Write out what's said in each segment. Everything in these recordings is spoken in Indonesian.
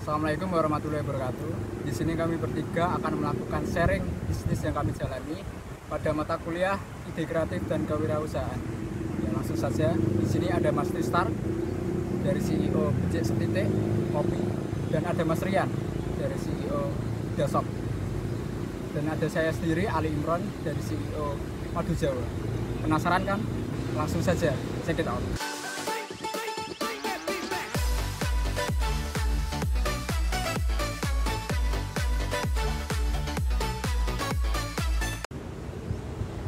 Assalamualaikum warahmatullahi wabarakatuh. Di sini kami bertiga akan melakukan sharing bisnis yang kami jalani pada mata kuliah Ide Kreatif dan Kewirausahaan. Ya, langsung saja. Di sini ada Mas Tristar dari CEO Becik Setitik Kopi, dan ada Mas Rian dari CEO Dasop, dan ada saya sendiri Ali Imron dari CEO Madu Jawa. Penasaran kan? Langsung saja check it out.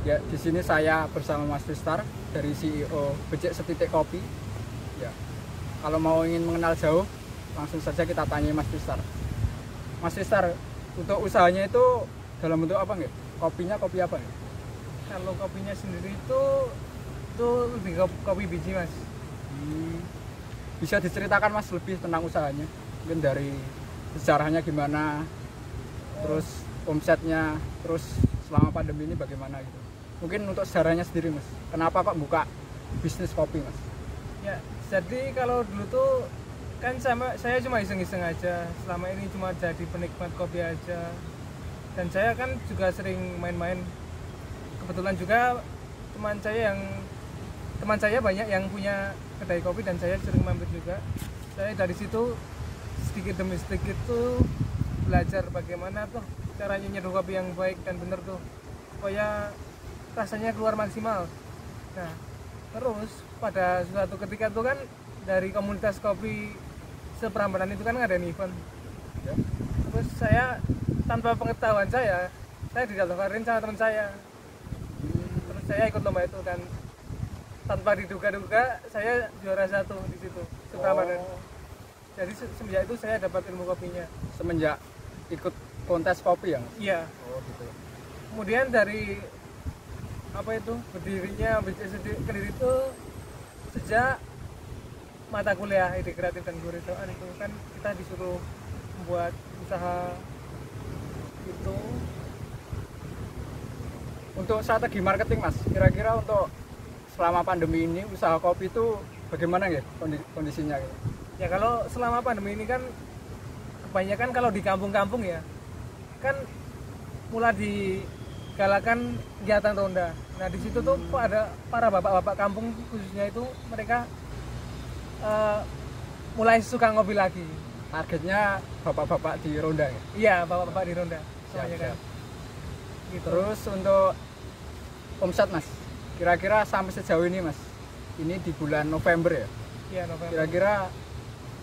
Ya, di sini saya bersama Mas Tristar dari CEO Becik Setitik Kopi. Ya, kalau mau ingin mengenal jauh, langsung saja kita tanya Mas Tristar. Mas Tristar, untuk usahanya itu dalam bentuk apa nggak? Kopinya kopi apa nggak? Kalau kopinya sendiri itu lebih ke kopi biji, Mas. Bisa diceritakan Mas lebih tentang usahanya? Mungkin dari sejarahnya gimana, terus omsetnya, terus selama pandemi ini bagaimana gitu. Mungkin untuk sejarahnya sendiri Mas, kenapa kok buka bisnis kopi Mas? Ya, jadi kalau dulu tuh kan saya cuma iseng-iseng aja. Selama ini cuma jadi penikmat kopi aja. Dan saya kan juga sering main-main. Kebetulan juga teman saya banyak yang punya kedai kopi dan saya sering mampir juga. Saya dari situ sedikit demi sedikit tuh belajar bagaimana tuh caranya nyeduh kopi yang baik dan bener tuh, supaya rasanya keluar maksimal. Nah, terus pada suatu ketika tuh kan dari komunitas kopi seperambanan itu kan ngadain event ya. Terus saya tanpa pengetahuan saya didaftarin sama teman saya. Terus saya ikut lomba itu kan tanpa diduga-duga saya juara 1 di situ seperambanan. Jadi semenjak itu saya dapat ilmu kopinya. Semenjak ikut kontes kopi yang? Iya. Oh gitu. Kemudian dari berdirinya Becik Setitik Kediri itu sejak mata kuliah Ide Kreatif dan Kewirausahaan itu kan kita disuruh membuat usaha itu. Untuk strategi marketing Mas, kira-kira untuk selama pandemi ini usaha kopi itu bagaimana ya kondisinya gitu? Ya kalau selama pandemi ini kan kebanyakan kalau di kampung-kampung ya kan mulai digalakan kegiatan ronda. Nah di situ tuh ada para bapak-bapak kampung khususnya itu mereka mulai suka ngopi lagi. Targetnya bapak-bapak di ronda ya? Iya, bapak-bapak di ronda. Siap. Gitu. Terus untuk omset Mas, kira-kira sampai sejauh ini Mas, ini di bulan November ya? Iya, November. Kira-kira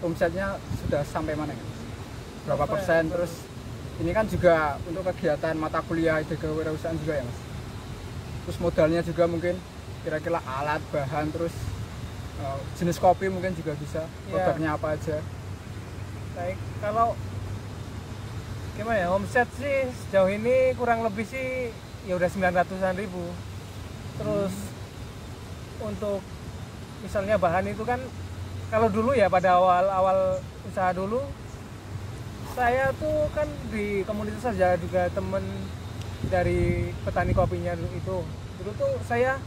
omsetnya sudah sampai mana ya? Berapa persen? Terus ini kan juga untuk kegiatan mata kuliah Ide Kewirausahaan juga ya Mas? Terus modalnya juga mungkin kira-kira alat, bahan, terus jenis kopi mungkin juga bisa, produknya apa aja? Baik, kalau gimana ya, omset sih sejauh ini kurang lebih sih ya udah 900-an ribu. Terus untuk misalnya bahan itu kan kalau dulu ya pada awal usaha dulu saya tuh kan di komunitas saja juga temen dari petani kopinya dulu tuh saya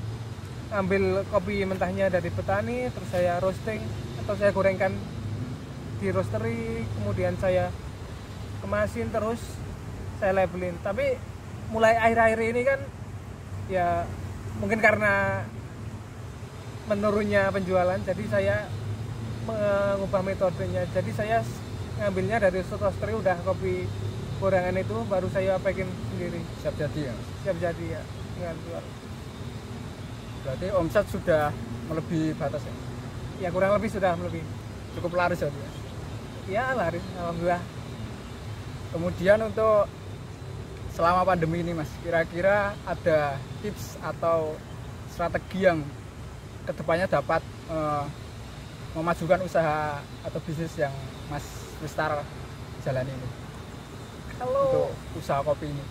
ambil kopi mentahnya dari petani, terus saya roasting atau saya gorengkan di roastery, kemudian saya kemasin, terus saya labelin. Tapi mulai akhir-akhir ini kan ya mungkin karena menurunnya penjualan, jadi saya mengubah metodenya. Jadi saya ngambilnya dari roastery udah kopi gorengan itu baru saya packing sendiri. Siap jadi ya? Siap jadi ya, tinggal jual. Berarti omset sudah melebihi batas ya? Ya kurang lebih sudah melebihi. Cukup laris ya? Ya laris, alhamdulillah. Kemudian untuk selama pandemi ini Mas, kira-kira ada tips atau strategi yang kedepannya dapat memajukan usaha atau bisnis yang Mas Tristar jalani ini? Kalau untuk usaha kopi ini,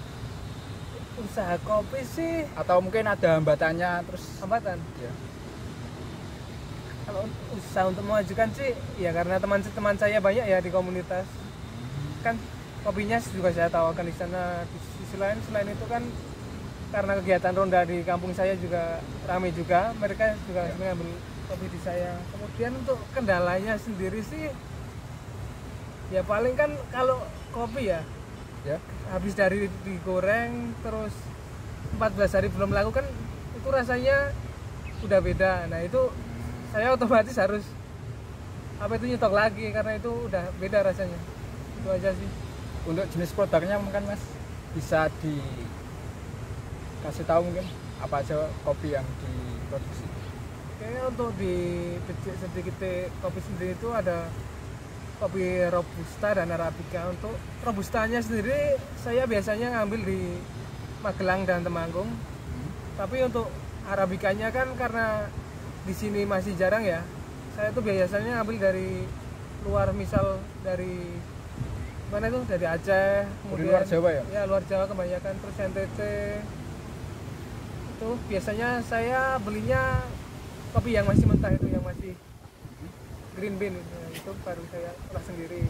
usaha kopi sih, atau mungkin ada hambatannya? Terus hambatan ya. Kalau usaha untuk memajukan sih ya karena teman-teman saya banyak ya di komunitas. Kan kopinya juga saya tawarkan di sana. Di sisi lain selain itu kan karena kegiatan ronda di kampung saya juga ramai juga, mereka juga mengambil kopi di saya. Kemudian untuk kendalanya sendiri sih Ya paling kan kalau kopi ya Ya. habis dari digoreng terus 14 hari belum laku kan itu rasanya udah beda. Nah itu saya otomatis harus apa itu nyetok lagi karena itu udah beda rasanya. Itu aja sih. Untuk jenis produknya mungkin Mas bisa dikasih tahu mungkin apa aja kopi yang diproduksi. Kayaknya untuk di sedikit kopi sendiri itu ada kopi robusta dan arabica. Untuk robustanya sendiri saya biasanya ngambil di Magelang dan Temanggung. Tapi untuk arabicanya kan karena di sini masih jarang ya. Saya tuh biasanya ngambil dari luar, misal dari mana itu, dari Aceh, kemudian luar Jawa ya? Ya luar Jawa kebanyakan, terus NTT. Itu biasanya saya belinya kopi yang masih mentah itu, yang masih green bean itu baru saya olah sendiri.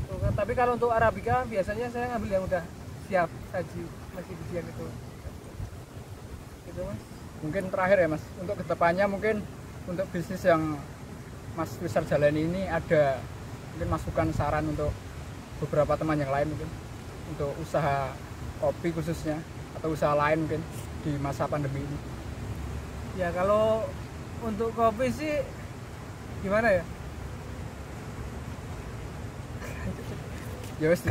Tuh, kan. Tapi kalau untuk arabica biasanya saya ngambil yang udah siap saji, masih bijian itu. Gitu Mas. Mungkin terakhir ya Mas, untuk kedepannya mungkin untuk bisnis yang Mas Wisar jalani ini ada mungkin masukan saran untuk beberapa teman yang lain mungkin untuk usaha kopi khususnya atau usaha lain mungkin di masa pandemi ini. Ya kalau untuk kopi sih gimana ya? Ya wes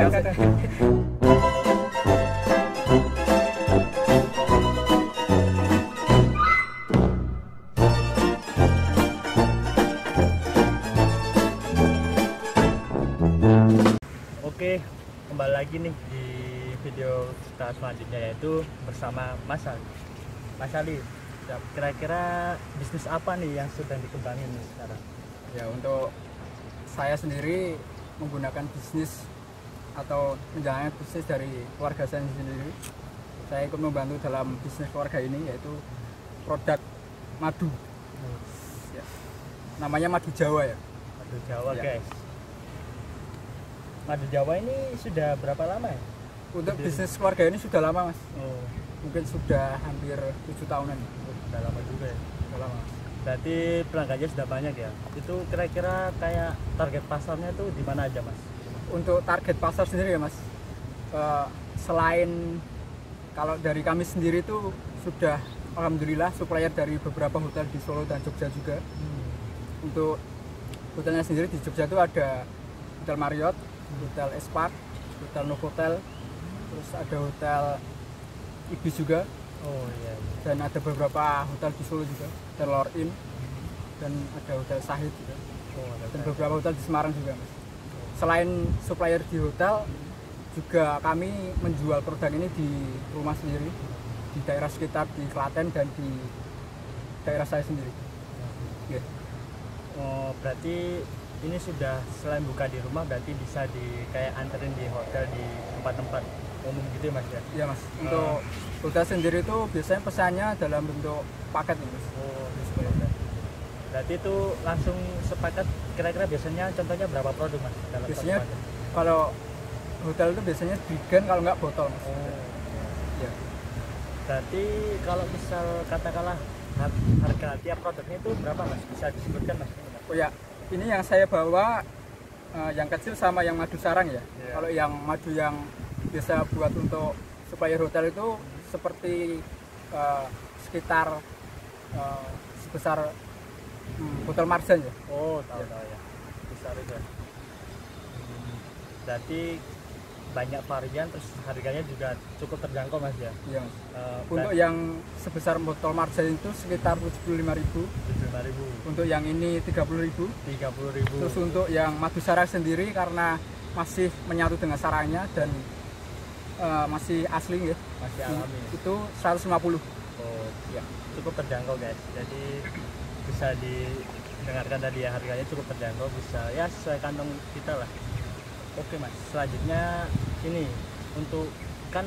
Oke, kembali lagi nih di video kita selanjutnya, yaitu bersama Mas Ali. Mas Ali, kira-kira bisnis apa nih yang sedang dikembangin nih sekarang? Ya, untuk saya sendiri menggunakan bisnis atau menjalankan bisnis dari keluarga saya sendiri. Saya ikut membantu dalam bisnis keluarga ini, yaitu produk madu. Ya. Namanya madu Jawa ya. Madu Jawa Ya. guys. Madu Jawa ini sudah berapa lama ya? Untuk bisnis keluarga ini sudah lama Mas. Oh, Mungkin sudah hampir 7 tahunan. sudah lama juga ya. Sudah lama. Berarti pelanggannya sudah banyak ya. Itu kira-kira kayak target pasarnya tuh di mana aja Mas? Untuk target pasar sendiri ya Mas, selain kalau dari kami sendiri itu sudah alhamdulillah supplier dari beberapa hotel di Solo dan Jogja juga. Untuk hotelnya sendiri di Jogja itu ada Hotel Marriott, Hotel Espark, Hotel Novotel, terus ada Hotel Ibis juga, Oh iya. dan ada beberapa hotel di Solo juga, Hotel Lorin, dan ada Hotel Sahid juga, Oh, dan beberapa hotel di Semarang juga Mas. Selain supplier di hotel, juga kami menjual produk ini di rumah sendiri, di daerah sekitar di Klaten dan di daerah saya sendiri. Ya. Oh, berarti ini sudah selain buka di rumah, berarti bisa di kayak anterin di hotel, di tempat-tempat umum gitu ya Mas ya? Iya Mas. Untuk hotel sendiri itu biasanya pesannya dalam bentuk paket nih Mas. Oh, iya. Berarti itu langsung sepakat, kira-kira biasanya contohnya berapa produk Mas? Dalam Biasanya satu paket? kalau hotel itu biasanya vegan, kalau nggak botol Mas. Oh, Iya. berarti kalau misal katakanlah harga tiap produknya itu berapa Mas? Bisa disebutkan Mas? Oh ya, ini yang saya bawa yang kecil sama yang madu sarang ya. Iya. Kalau yang madu yang biasa buat untuk supplier hotel itu seperti sekitar sebesar botol marjan ya. Oh, tahu ya. Besar itu. Berarti banyak varian, terus harganya juga cukup terjangkau Mas ya. Iya Mas. Untuk yang sebesar botol marjan itu sekitar 75.000. 75.000, Untuk yang ini 30.000. 30.000. Terus untuk yang madu sarang sendiri karena masih menyatu dengan sarangnya dan masih asli ya, masih alami. itu 150. Oh, Ya. cukup terjangkau guys. Jadi bisa didengarkan tadi ya, harganya cukup terjangkau, bisa ya sesuai kantong kita lah. Oke Mas, selanjutnya ini untuk kan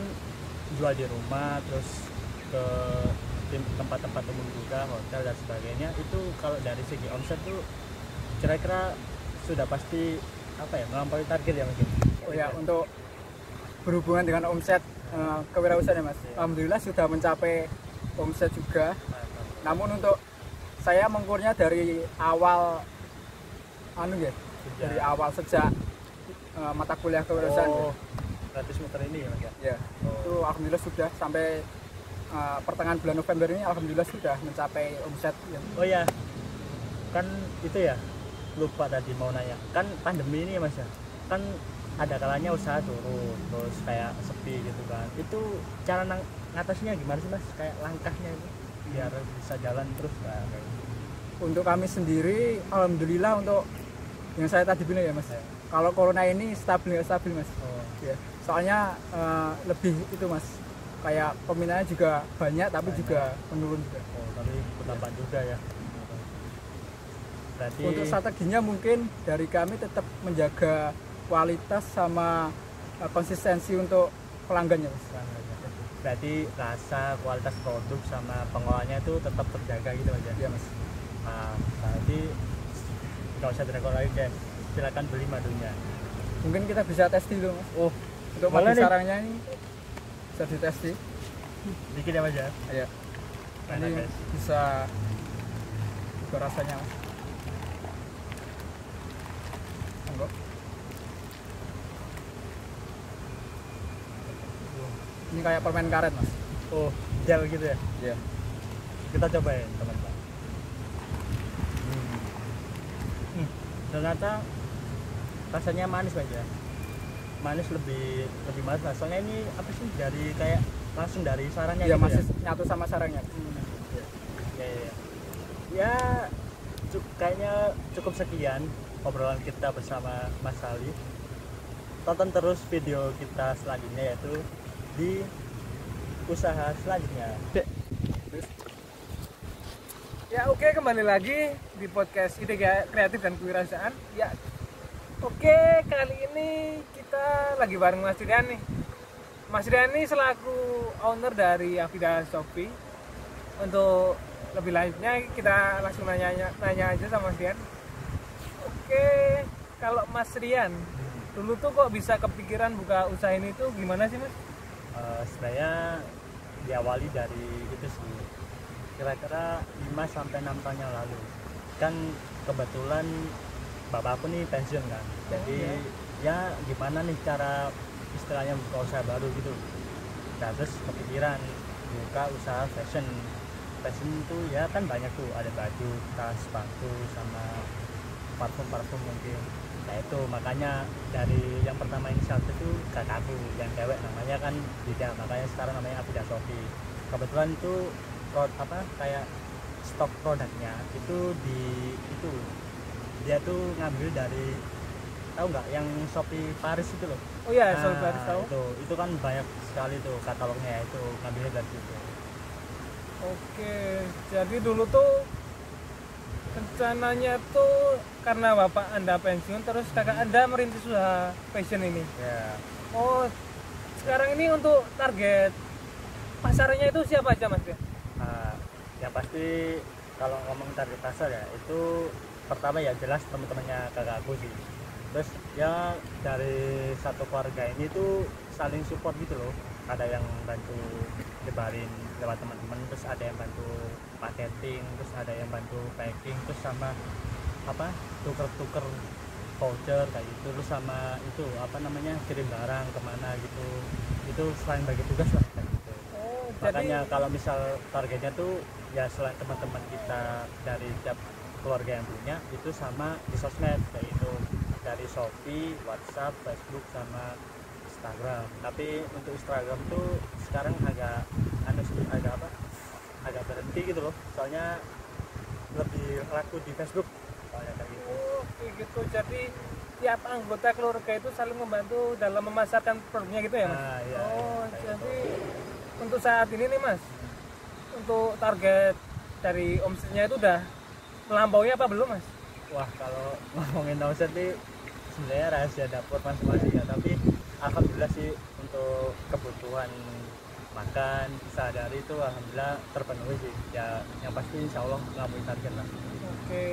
jual di rumah, terus ke tempat-tempat umum juga, hotel dan sebagainya, itu kalau dari segi omset tuh kira-kira sudah pasti apa ya, melampaui target ya mungkin? Oh ya, untuk berhubungan dengan omset kewirausahaan ya Mas, alhamdulillah sudah mencapai omset juga. Namun untuk saya mengukurnya dari awal dari awal sejak mata kuliah kewirausahaan. Oh, 100 meter ini ya Mas ya? Ya, itu alhamdulillah sudah sampai pertengahan bulan November ini alhamdulillah sudah mencapai omset yang Oh ya, kan itu ya, lupa tadi mau nanya. Kan pandemi ini ya Mas ya, kan ada kalanya usaha turun, terus kayak sepi gitu kan. Itu cara ngatasinya gimana sih Mas? Kayak langkahnya itu biar bisa jalan terus kayak gitu. untuk kami sendiri alhamdulillah untuk yang saya tadi bilang ya Mas. Ya. Kalau corona ini stabil nggak stabil Mas. Oh, Ya, soalnya lebih itu Mas. Kayak peminatnya juga banyak tapi Banyak. juga menurun juga. oh tapi berdampak juga ya. Berarti Untuk strateginya mungkin dari kami tetap menjaga kualitas sama konsistensi untuk pelanggannya Mas. berarti rasa, kualitas produk sama pengolahnya itu tetap terjaga gitu aja. Iya Mas. Nah, berarti nggak usah direkod lagi guys. Silakan beli madunya. Mungkin kita bisa tes dulu Mas. Oh, Untuk boleh madu nih. sarangnya ini bisa ditesti. Dikit ya Mas ya. Ya. Enak, Ini guys. bisa juga rasanya Mas. Monggo. Ini kayak permen karet Mas. Oh, gel gitu ya. Iya. Kita cobain teman-teman. Ternyata rasanya manis aja. Manis lebih manis lah. Soalnya ini apa sih dari kayak langsung dari sarangnya Iya gitu masih ya. nyatu sama sarangnya. Ya. Ya kayaknya cukup sekian obrolan kita bersama Mas Ali. Tonton terus video kita selanjutnya yaitu di usaha selanjutnya. Ya oke, kembali lagi di podcast Ide Kreatif dan Kewirausahaan. Ya oke, kali ini kita lagi bareng Mas Rian nih. Mas Rian ini selaku owner dari Afida Shopee. Untuk lebih lanjutnya kita langsung nanya aja sama Mas Rian. Oke, kalau Mas Rian dulu tuh kok bisa kepikiran buka usaha ini tuh gimana sih Mas? Sebenarnya diawali dari itu sih, kira-kira 5-6 tahun yang lalu kan kebetulan bapak aku nih pensiun kan, jadi ya gimana nih cara istilahnya buka usaha baru gitu. Nah, terus kepikiran buka usaha fashion itu ya kan banyak tuh, ada baju, tas, sepatu, sama parfum mungkin. Nah itu makanya dari yang pertama inisiatif itu kakakku yang cewek, namanya kan Dida, makanya sekarang namanya Afida Shopee. Kebetulan itu kayak stok produknya itu dia tuh ngambil dari, tahu nggak yang Shopee Paris itu loh. Oh iya, Nah, Shopee Paris tahu. itu kan banyak sekali tuh katalognya, itu ngambilnya dari situ. Oke, jadi dulu tuh rencananya tuh karena bapak Anda pensiun, terus kakak Anda merintis usaha fashion ini. Ya. Oh, sekarang ini untuk target pasarnya itu siapa aja Mas? Nah, yang pasti kalau ngomong target pasar ya itu pertama ya jelas teman-temannya kakakku sih. Terus ya dari satu keluarga ini tuh saling support gitu loh. Ada yang bantu nyebarin lewat teman-teman, terus ada yang bantu marketing, terus ada yang bantu packing, terus sama tuker voucher kayak gitu, terus sama itu kirim barang kemana gitu. Itu selain bagi tugas lah kayak gitu. Oh, Makanya kalau misal targetnya tuh ya selain teman-teman kita dari tiap keluarga yang punya, itu sama di sosmed kayak itu, dari Shopee, WhatsApp, Facebook, sama Instagram. Tapi untuk Instagram tuh sekarang agak berhenti gitu loh, soalnya lebih laku di Facebook soalnya kayak gitu. Oh, kayak gitu. Jadi tiap anggota keluarga itu saling membantu dalam memasarkan produknya gitu ya Mas? Nah, iya, Oh, kayak jadi gitu. untuk saat ini nih Mas, untuk target dari omsetnya itu udah melampaui apa belum Mas? Wah, kalau ngomongin omset nih sebenarnya rahasia dapur masing-masing ya, tapi alhamdulillah sih untuk kebutuhan makan sehari-hari itu alhamdulillah terpenuhi sih ya, yang pasti insya Allah ngelampaui target lah. Oke,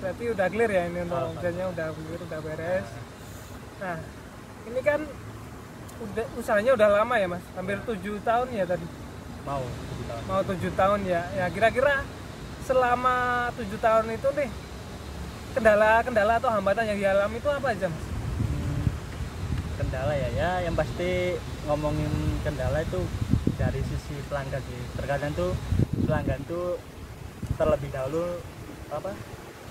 berarti udah clear ya ini untuk Alhamdulillah. omsetnya udah clear, udah beres. Nah, ini kan usahanya udah lama ya Mas, hampir 7 tahun ya tadi. Mau 7 tahun. Mau 7 tahun ya. Ya kira-kira selama 7 tahun itu nih kendala atau hambatan yang dialami itu apa aja Mas? kendala ya yang pasti ngomongin kendala itu dari sisi pelanggan sih. Terkadang tuh pelanggan tuh terlebih dahulu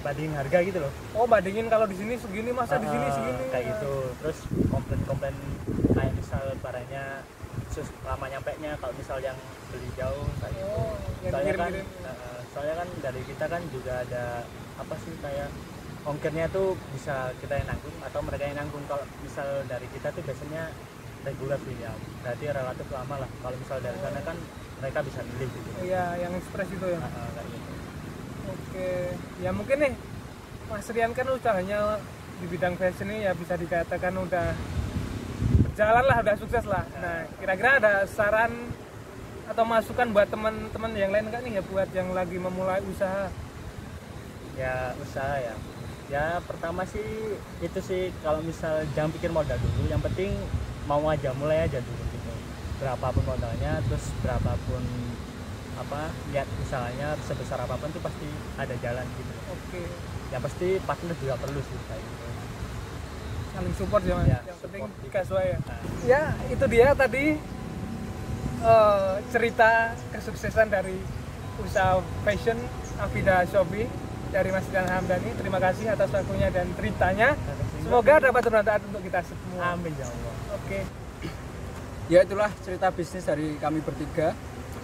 banding harga gitu loh. Oh, bandingin kalau di sini segini, masa di sini segini. Kayak gitu. Terus komplain kayak misal barangnya lama nyampe nya, kalau misal yang beli jauh kayak gitu. Soalnya kan dari kita kan juga ada kayak ongkirnya tuh bisa kita yang nanggung atau mereka yang nanggung. Kalau misal dari kita tuh biasanya reguler sih ya, berarti relatif lama lah. Kalau misal dari sana kan mereka bisa milih gitu. Iya, yang ekspres itu ya. Kayak gitu. Oke, ya mungkin nih Mas Rian kan usahanya di bidang fashion ini ya bisa dikatakan udah berjalan lah, udah sukses lah. Nah, kira-kira ada saran atau masukan buat teman-teman yang lain nggak nih ya, buat yang lagi memulai usaha? Ya usaha ya pertama sih itu sih, kalau misal jangan pikir modal dulu, yang penting mau aja, mulai aja dulu gitu. Berapapun modalnya, terus berapapun lihat misalnya sebesar apapun tuh pasti ada jalan gitu. Oke. Yang pasti partner juga perlu sih kayak gitu. Saling support ya, Mas. Ya, yang penting support. casual ya. Ya, itu dia tadi cerita kesuksesan dari usaha fashion Afida Shopee dari Mas Rian Hamdani. Terima kasih atas waktunya dan ceritanya. Semoga dapat bermanfaat untuk kita semua. Amin ya Allah. Oke. Ya, itulah cerita bisnis dari kami bertiga.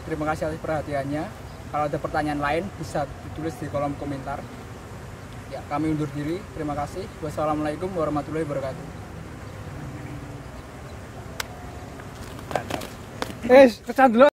Terima kasih atas perhatiannya. Kalau ada pertanyaan lain bisa ditulis di kolom komentar. Ya, kami undur diri. Terima kasih. Wassalamualaikum warahmatullahi wabarakatuh. Pecah dulu.